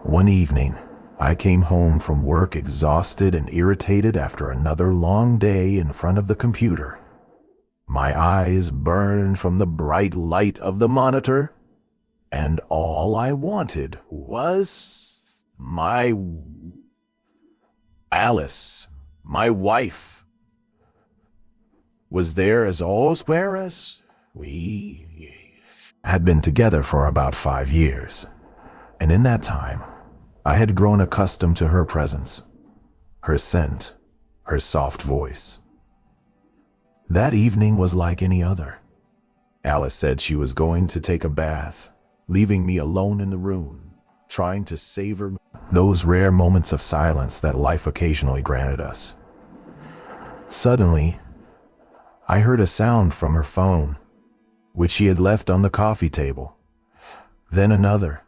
One evening, I came home from work exhausted and irritated after another long day in front of the computer. My eyes burned from the bright light of the monitor, and all I wanted was my Alice, my wife, was there as always, whereas we had been together for about 5 years, and in that time, I had grown accustomed to her presence, her scent, her soft voice. That evening was like any other. Alice said she was going to take a bath, leaving me alone in the room, trying to savor those rare moments of silence that life occasionally granted us. Suddenly, I heard a sound from her phone, which she had left on the coffee table. Then another,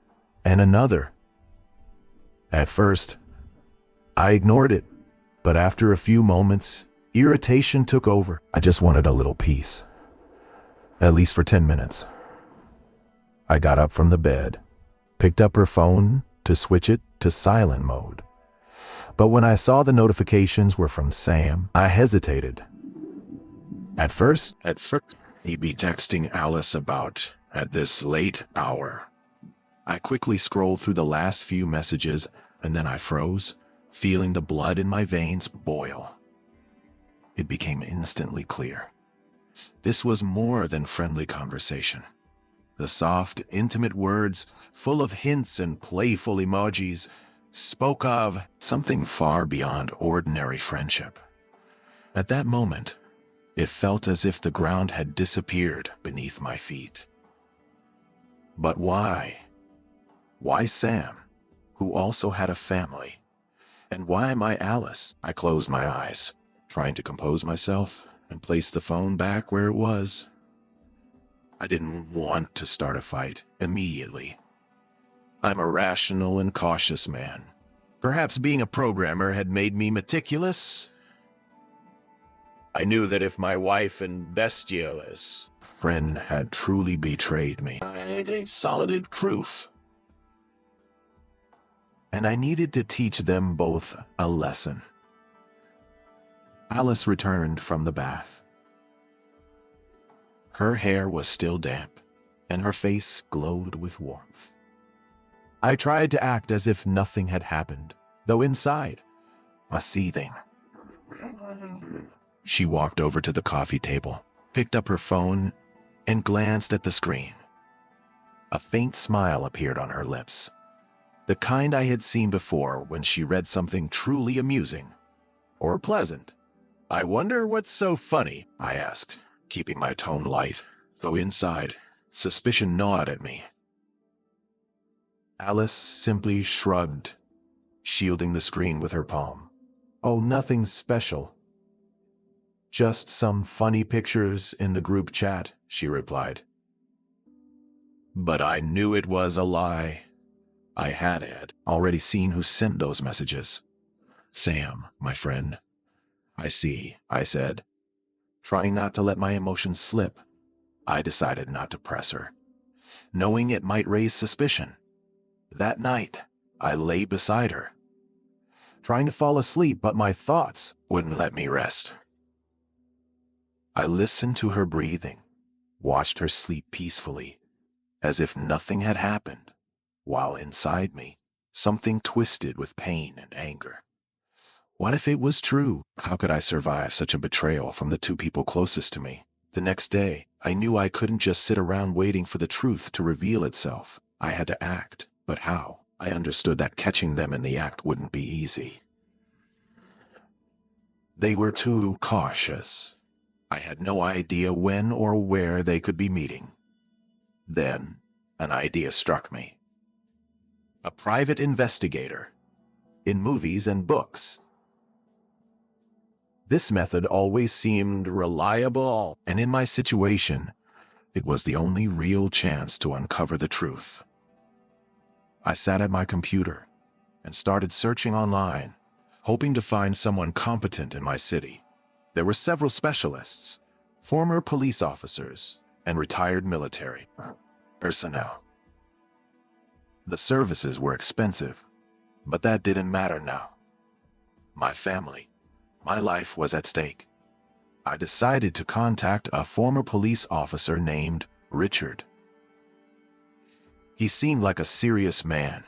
and another. At first, I ignored it, but after a few moments, irritation took over. I just wanted a little peace, at least for 10 minutes. I got up from the bed, picked up her phone to switch it to silent mode. But when I saw the notifications were from Sam, I hesitated. At first, he'd be texting Alice about at this late hour. I quickly scrolled through the last few messages, and then I froze, feeling the blood in my veins boil. It became instantly clear. This was more than friendly conversation. The soft, intimate words, full of hints and playful emojis, spoke of something far beyond ordinary friendship. At that moment, it felt as if the ground had disappeared beneath my feet. But why? Why Sam, who also had a family? And why my Alice? I closed my eyes, trying to compose myself and place the phone back where it was. I didn't want to start a fight immediately. I'm a rational and cautious man. Perhaps being a programmer had made me meticulous. I knew that if my wife and bestialist friend had truly betrayed me, I had a solid proof. And I needed to teach them both a lesson. Alice returned from the bath. Her hair was still damp, and her face glowed with warmth. I tried to act as if nothing had happened, though inside, was seething. She walked over to the coffee table, picked up her phone, and glanced at the screen. A faint smile appeared on her lips, the kind I had seen before when she read something truly amusing or pleasant. I wonder what's so funny, I asked, keeping my tone light, though inside, suspicion gnawed at me. Alice simply shrugged, shielding the screen with her palm. Oh, nothing special. Just some funny pictures in the group chat, she replied. But I knew it was a lie. I had already seen who sent those messages. Sam, my friend. I see, I said. Trying not to let my emotions slip, I decided not to press her, knowing it might raise suspicion. That night, I lay beside her, trying to fall asleep, but my thoughts wouldn't let me rest. I listened to her breathing, watched her sleep peacefully, as if nothing had happened, while inside me, something twisted with pain and anger. What if it was true? How could I survive such a betrayal from the two people closest to me? The next day, I knew I couldn't just sit around waiting for the truth to reveal itself. I had to act, but how? I understood that catching them in the act wouldn't be easy. They were too cautious. I had no idea when or where they could be meeting. Then, an idea struck me. A private investigator, in movies and books. This method always seemed reliable, and in my situation, it was the only real chance to uncover the truth. I sat at my computer and started searching online, hoping to find someone competent in my city. There were several specialists, former police officers, and retired military personnel. The services were expensive, But that didn't matter now. My family, my life was at stake. I decided to contact a former police officer named Richard. He seemed like a serious man,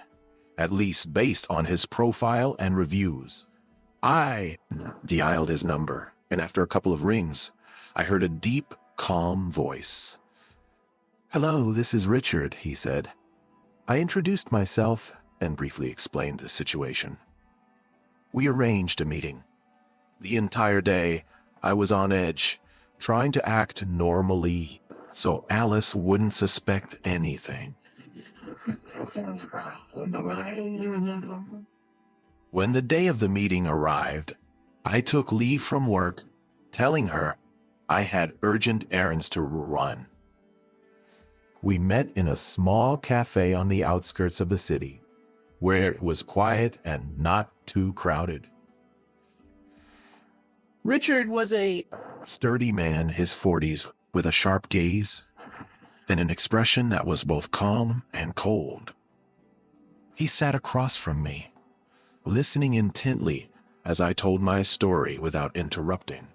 at least based on his profile and reviews. I dialed his number, and after a couple of rings, I heard a deep, calm voice. "Hello, this is Richard," he said. I introduced myself and briefly explained the situation. We arranged a meeting. The entire day, I was on edge, trying to act normally so Alice wouldn't suspect anything. When the day of the meeting arrived, I took leave from work, telling her I had urgent errands to run. We met in a small cafe on the outskirts of the city, where it was quiet and not too crowded. Richard was a sturdy man in his 40s with a sharp gaze and an expression that was both calm and cold. He sat across from me, listening intently as I told my story without interrupting.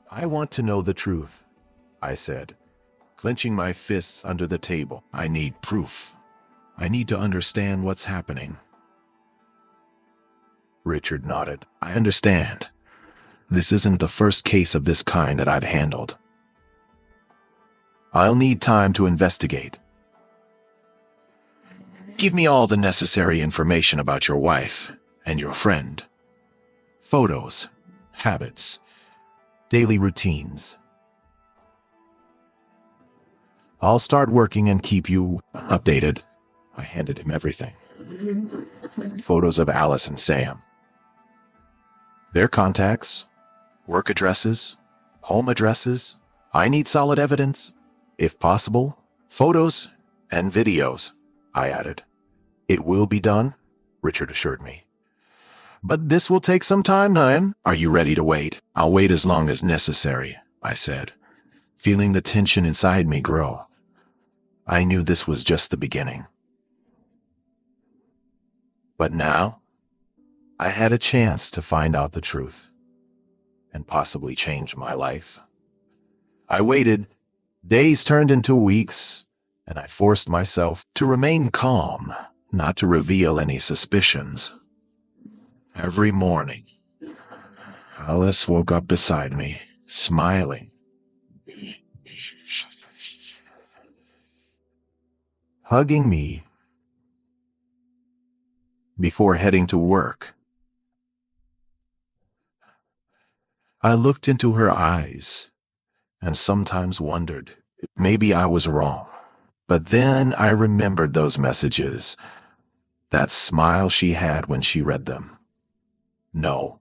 "I want to know the truth," I said, clenching my fists under the table. "I need proof. I need to understand what's happening." Richard nodded. "I understand. This isn't the first case of this kind that I've handled. I'll need time to investigate. Give me all the necessary information about your wife and your friend. Photos, habits, daily routines. I'll start working and keep you updated." I handed him everything. Photos of Alice and Sam. Their contacts, work addresses, home addresses. I need solid evidence. If possible, photos and videos, I added. "It will be done," Richard assured me. "But this will take some time, Ryan. Are you ready to wait?" "I'll wait as long as necessary," I said, feeling the tension inside me grow. I knew this was just the beginning. But now, I had a chance to find out the truth and possibly change my life. I waited. Days turned into weeks, and I forced myself to remain calm, not to reveal any suspicions. Every morning, Alice woke up beside me, smiling, hugging me before heading to work. I looked into her eyes and sometimes wondered if maybe I was wrong. But then I remembered those messages, that smile she had when she read them. No,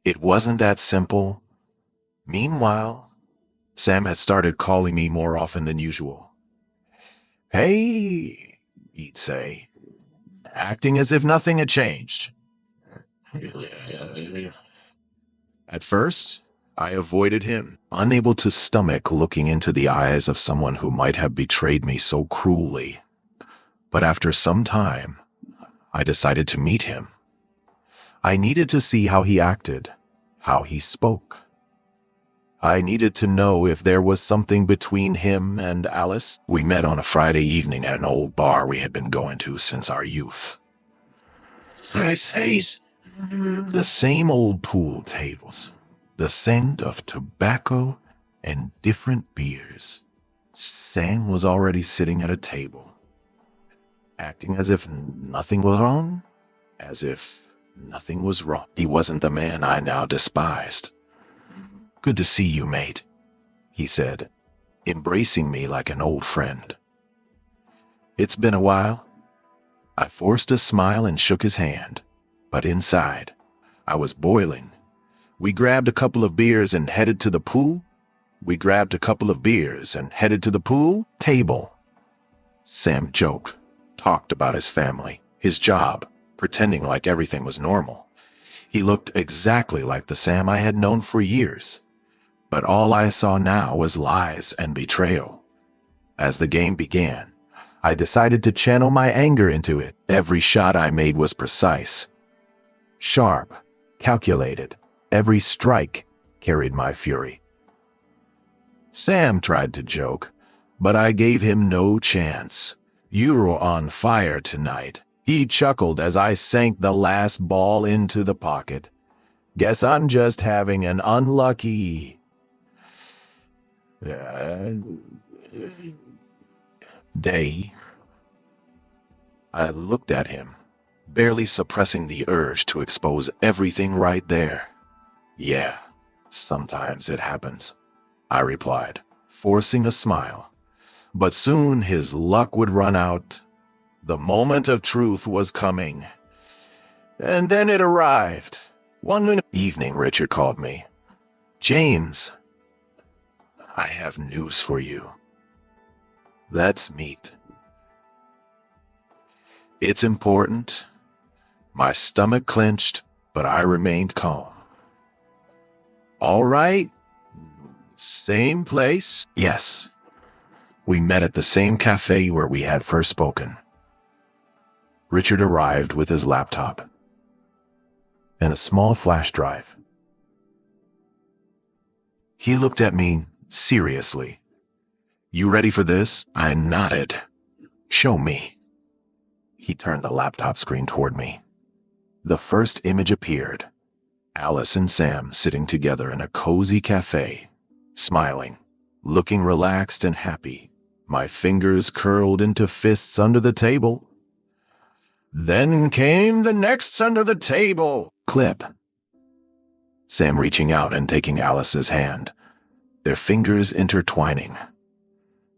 it wasn't that simple. Meanwhile, Sam had started calling me more often than usual. "Hey," he'd say, acting as if nothing had changed. At first, I avoided him, unable to stomach looking into the eyes of someone who might have betrayed me so cruelly. But after some time, I decided to meet him. I needed to see how he acted, how he spoke. I needed to know if there was something between him and Alice. We met on a Friday evening at an old bar we had been going to since our youth. The same old pool tables, the scent of tobacco and different beers. Sam was already sitting at a table, acting as if nothing was wrong, as if nothing was wrong. He wasn't the man I now despised. "Good to see you, mate," he said, embracing me like an old friend. "It's been a while." I forced a smile and shook his hand, but inside, I was boiling. We grabbed a couple of beers and headed to the pool. Table. Sam joked, talked about his family, his job, pretending like everything was normal. He looked exactly like the Sam I had known for years. But all I saw now was lies and betrayal. As the game began, I decided to channel my anger into it. Every shot I made was precise, sharp, calculated. Every strike carried my fury. Sam tried to joke, but I gave him no chance. "You're on fire tonight," he chuckled as I sank the last ball into the pocket. "Guess I'm just having an unlucky day." I looked at him, barely suppressing the urge to expose everything right there. "Yeah, sometimes it happens," I replied, forcing a smile. But soon his luck would run out. The moment of truth was coming. And then it arrived. One evening, Richard called me. "James, I have news for you. Let's meet." "It's important." My stomach clenched, but I remained calm. "All right. Same place?" "Yes." We met at the same cafe where we had first spoken. Richard arrived with his laptop and a small flash drive. He looked at me seriously. "You ready for this?" I nodded. "Show me." He turned the laptop screen toward me. The first image appeared. Alice and Sam sitting together in a cozy cafe, smiling, looking relaxed and happy. My fingers curled into fists under the table. Then came the next under the table. Clip. Sam reaching out and taking Alice's hand, their fingers intertwining.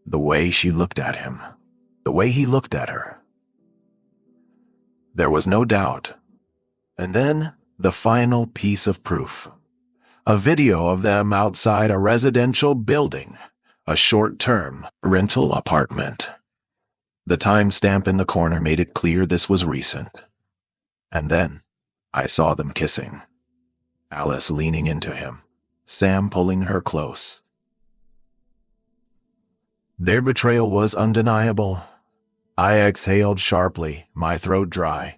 The way she looked at him, the way he looked at her. There was no doubt. And then the final piece of proof. A video of them outside a residential building, a short-term rental apartment. The timestamp in the corner made it clear this was recent. And then I saw them kissing. Alice leaning into him, Sam pulling her close. Their betrayal was undeniable. I exhaled sharply, my throat dry.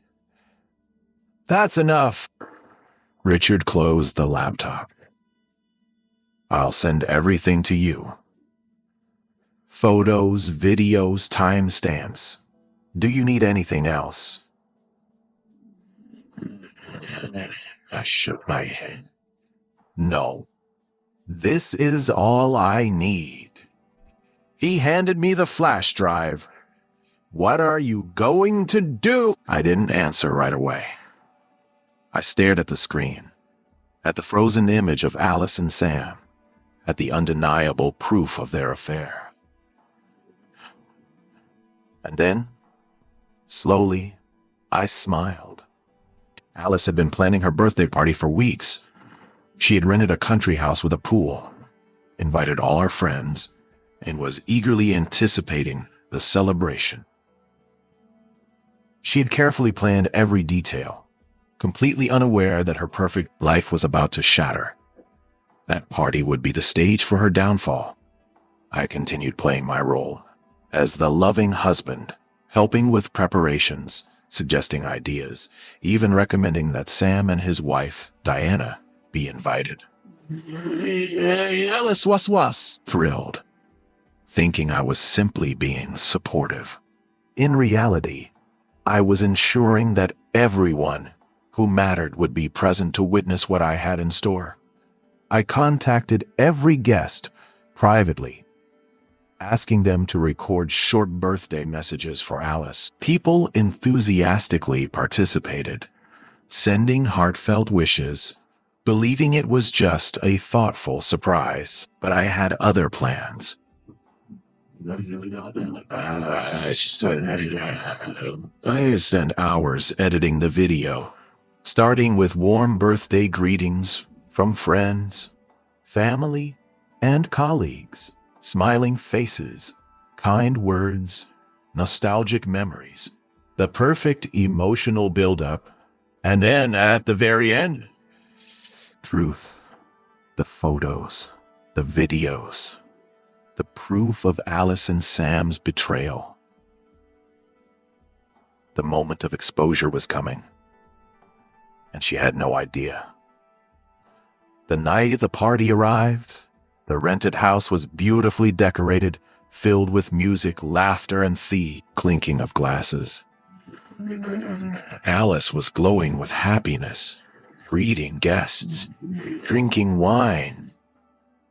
"That's enough." Richard closed the laptop. "I'll send everything to you. Photos, videos, timestamps. Do you need anything else?" I shook my head. "No. This is all I need." He handed me the flash drive. "What are you going to do?" I didn't answer right away. I stared at the screen, at the frozen image of Alice and Sam, at the undeniable proof of their affair. And then, slowly, I smiled. Alice had been planning her birthday party for weeks. She had rented a country house with a pool, invited all her friends, and was eagerly anticipating the celebration. She had carefully planned every detail, completely unaware that her perfect life was about to shatter. That party would be the stage for her downfall. I continued playing my role as the loving husband, helping with preparations, suggesting ideas, even recommending that Sam and his wife, Diana, be invited. Alice was thrilled, thinking I was simply being supportive. In reality, I was ensuring that everyone who mattered would be present to witness what I had in store. I contacted every guest privately, asking them to record short birthday messages for Alice. People enthusiastically participated, sending heartfelt wishes, believing it was just a thoughtful surprise. But I had other plans. I spent hours editing the video, starting with warm birthday greetings from friends, family, and colleagues, smiling faces, kind words, nostalgic memories, the perfect emotional buildup, and then at the very end, truth, the photos, the videos, the proof of Alice and Sam's betrayal. The moment of exposure was coming, and she had no idea. The night the party arrived, the rented house was beautifully decorated, filled with music, laughter, and the clinking of glasses. Alice was glowing with happiness, greeting guests, drinking wine,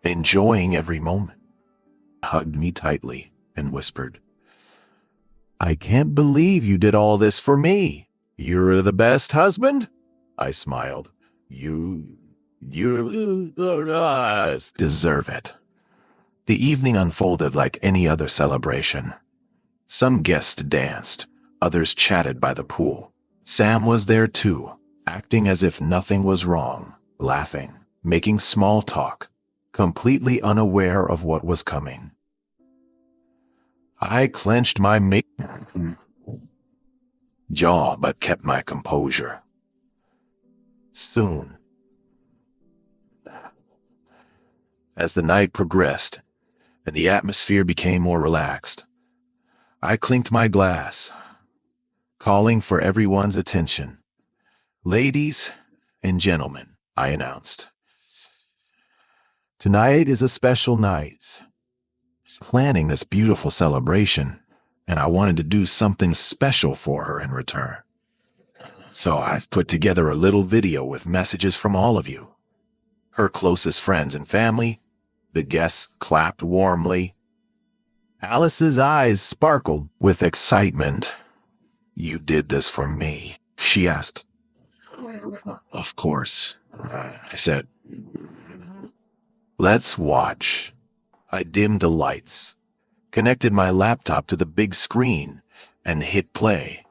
enjoying every moment. Hugged me tightly and whispered, "I can't believe you did all this for me. You're the best husband?" I smiled. You deserve it." The evening unfolded like any other celebration. Some guests danced, others chatted by the pool. Sam was there too, acting as if nothing was wrong, laughing, making small talk, completely unaware of what was coming. I clenched my jaw but kept my composure. Soon, as the night progressed and the atmosphere became more relaxed, I clinked my glass, calling for everyone's attention. "Ladies and gentlemen," I announced, "tonight is a special night. Planning this beautiful celebration, and I wanted to do something special for her in return. So I've put together a little video with messages from all of you, her closest friends and family." The guests clapped warmly. Alice's eyes sparkled with excitement. "You did this for me?" she asked. "Of course," I said. "Let's watch." I dimmed the lights, connected my laptop to the big screen, and hit play.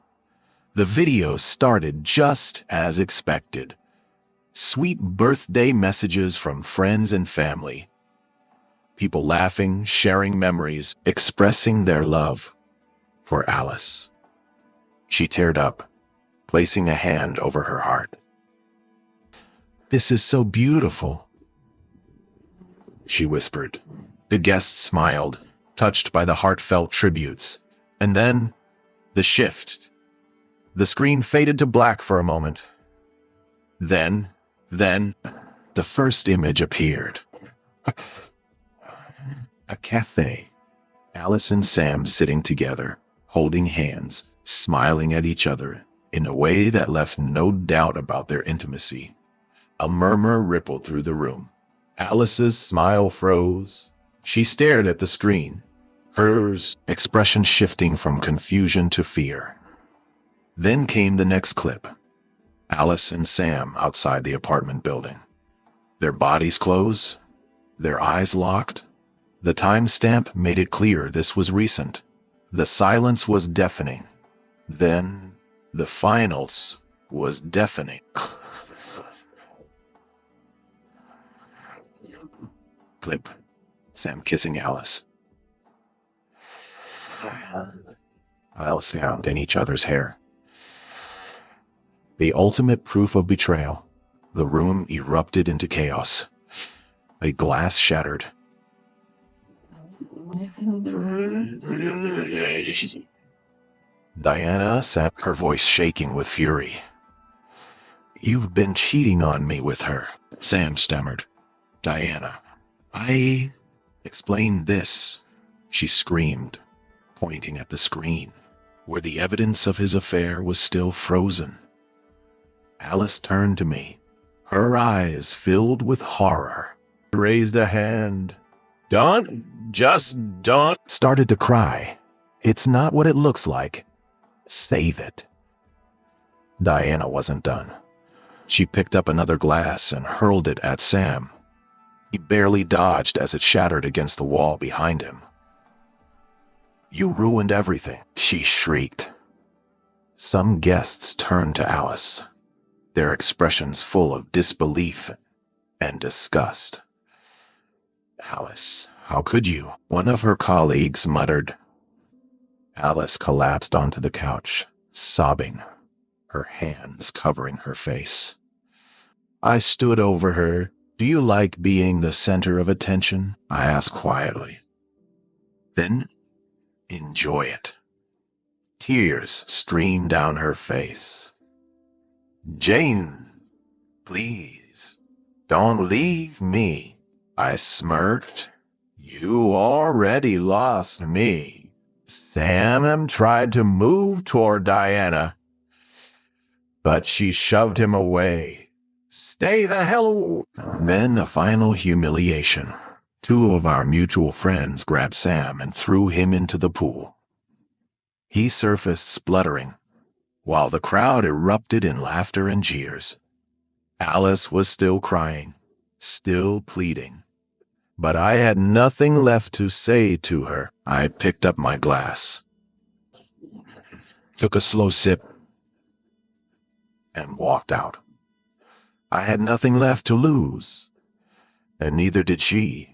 The video started just as expected. Sweet birthday messages from friends and family. People laughing, sharing memories, expressing their love for Alice. She teared up, placing a hand over her heart. "This is so beautiful," she whispered. The guests smiled, touched by the heartfelt tributes. And then, the shift. The screen faded to black for a moment. Then, the first image appeared. A cafe. Alice and Sam sitting together, holding hands, smiling at each other in a way that left no doubt about their intimacy. A murmur rippled through the room. Alice's smile froze. She stared at the screen, hers expression shifting from confusion to fear. Then came the next clip. Alice and Sam outside the apartment building. Their bodies close, their eyes locked. The timestamp made it clear this was recent. The silence was deafening. Then, the finals was deafening. Clip. Sam kissing Alice. Alice sound in each other's hair. The ultimate proof of betrayal. The room erupted into chaos. A glass shattered. Diana sat, her voice shaking with fury. "You've been cheating on me with her," Sam stammered. "Diana, I explained this," she screamed, pointing at the screen, where the evidence of his affair was still frozen. Alice turned to me, her eyes filled with horror. Raised a hand. Just don't. Started to cry. "It's not what it looks like. Save it." Diana wasn't done. She picked up another glass and hurled it at Sam. He barely dodged as it shattered against the wall behind him. "You ruined everything," she shrieked. Some guests turned to Alice, their expressions full of disbelief and disgust. "Alice, how could you?" one of her colleagues muttered. Alice collapsed onto the couch, sobbing, her hands covering her face. I stood over her. "Do you like being the center of attention?" I asked quietly. "Then enjoy it. Tears streamed down her face. "Jane, please, don't leave me," I smirked. "You already lost me." Sam tried to move toward Diana, but she shoved him away. "Stay the hell." Then the final humiliation. Two of our mutual friends grabbed Sam and threw him into the pool. He surfaced spluttering, while the crowd erupted in laughter and jeers. Alice was still crying, still pleading. But I had nothing left to say to her. I picked up my glass, took a slow sip, and walked out. I had nothing left to lose, and neither did she.